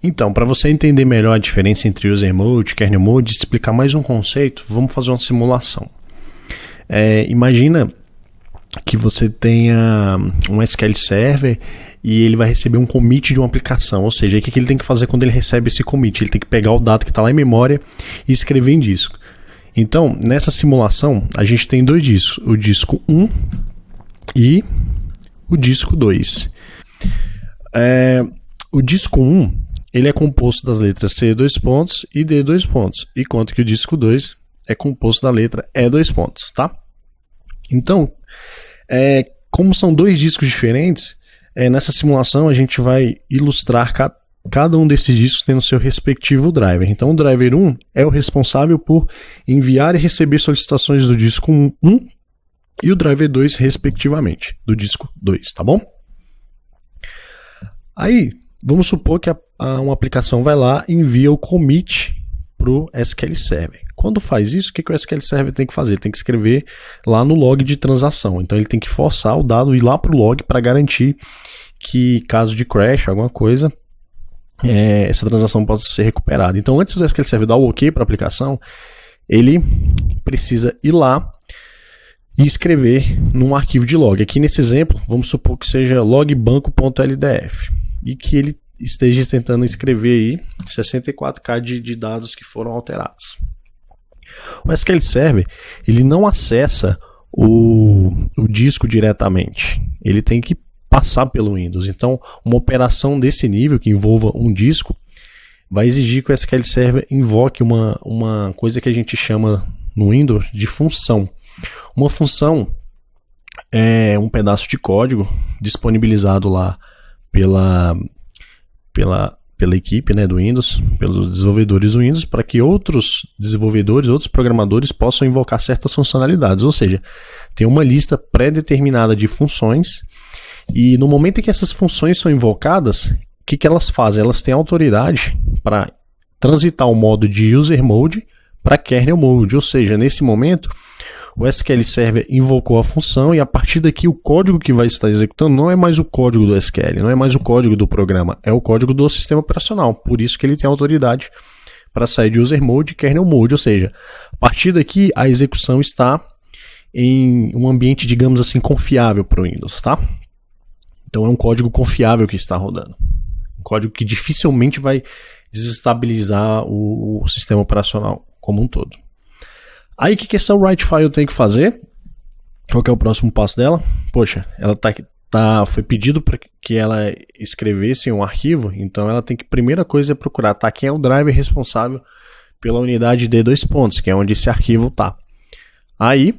Então, para você entender melhor a diferença entre user mode, kernel mode, explicar mais um conceito, vamos fazer uma simulação. Imagina que você tenha um SQL Server e ele vai receber um commit de uma aplicação, ou seja, o que ele tem que fazer quando ele recebe esse commit? Ele tem que pegar o dado que está lá em memória e escrever em disco. Então, nessa simulação, a gente tem dois discos, o disco 1 e o disco 2. O disco 1 ele é composto das letras C dois pontos e D dois pontos, enquanto que o disco 2 é composto da letra E dois pontos, tá? Então, como são dois discos diferentes, nessa simulação a gente vai ilustrar cada um desses discos tendo seu respectivo driver. Então, o driver 1 é o responsável por enviar e receber solicitações do disco 1 e o driver 2, respectivamente, do disco 2, tá bom? Aí, vamos supor que uma aplicação vai lá e envia o commit para o SQL Server. Quando faz isso, o que o SQL Server tem que fazer? Ele tem que escrever lá no log de transação. Então ele tem que forçar o dado ir lá para o log para garantir que, caso de crash, alguma coisa, essa transação possa ser recuperada. Então antes do SQL Server dar o OK para a aplicação, ele precisa ir lá e escrever num arquivo de log. Aqui nesse exemplo, vamos supor que seja logbanco.ldf e que ele esteja tentando escrever aí 64K de dados que foram alterados. O SQL Server ele não acessa o disco diretamente, ele tem que passar pelo Windows. Então, uma operação desse nível que envolva um disco vai exigir que o SQL Server invoque uma coisa que a gente chama no Windows de função. Uma função é um pedaço de código disponibilizado lá pela equipe, né, do Windows, pelos desenvolvedores do Windows, para que outros desenvolvedores, outros programadores possam invocar certas funcionalidades. Ou seja, tem uma lista pré-determinada de funções e no momento em que essas funções são invocadas, o que elas fazem? Elas têm autoridade para transitar o modo de user mode para kernel mode. Ou seja, nesse momento, o SQL Server invocou a função e a partir daqui o código que vai estar executando não é mais o código do SQL, não é mais o código do programa, é o código do sistema operacional. Por isso que ele tem autoridade para sair de user mode e kernel mode, ou seja, a partir daqui a execução está em um ambiente, digamos assim, confiável para o Windows, tá? Então é um código confiável que está rodando, um código que dificilmente vai desestabilizar o sistema operacional como um todo. Aí o que essa write file tem que fazer? Qual que é o próximo passo dela? Poxa, ela foi pedido para que ela escrevesse um arquivo, então ela tem que, primeira coisa é procurar, quem é o driver responsável pela unidade D dois pontos, que é onde esse arquivo está. Aí,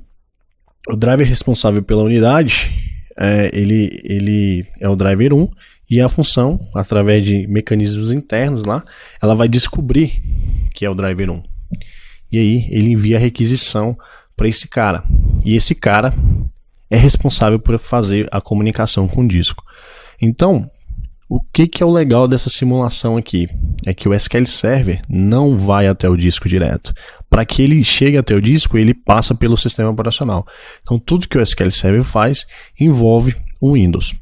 o driver responsável pela unidade, ele é o driver 1, e a função, através de mecanismos internos lá, ela vai descobrir que é o driver 1. E aí ele envia a requisição para esse cara. E esse cara é responsável por fazer a comunicação com o disco. Então, o que é o legal dessa simulação aqui? É que o SQL Server não vai até o disco direto. Para que ele chegue até o disco, ele passa pelo sistema operacional. Então, tudo que o SQL Server faz envolve o Windows.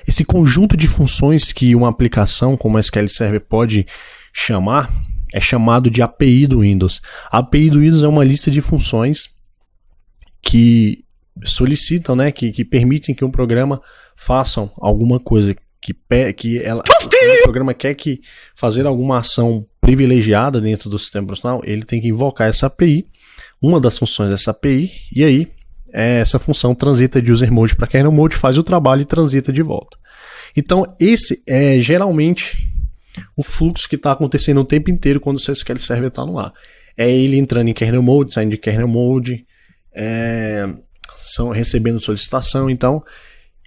Esse conjunto de funções que uma aplicação como o SQL Server pode chamar é chamado de API do Windows. A API do Windows é uma lista de funções que solicitam, né, que permitem que um programa faça alguma coisa o programa quer fazer alguma ação privilegiada dentro do sistema operacional, ele tem que invocar essa API, uma das funções dessa API, e aí essa função transita de user mode para kernel mode, faz o trabalho e transita de volta. Então esse é geralmente o fluxo que está acontecendo o tempo inteiro quando o seu SQL Server está no ar. É ele entrando em kernel mode, saindo de kernel mode, recebendo solicitação. Então,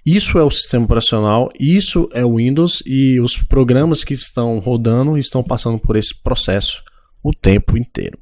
isso é o sistema operacional, isso é o Windows e os programas que estão rodando estão passando por esse processo o tempo inteiro.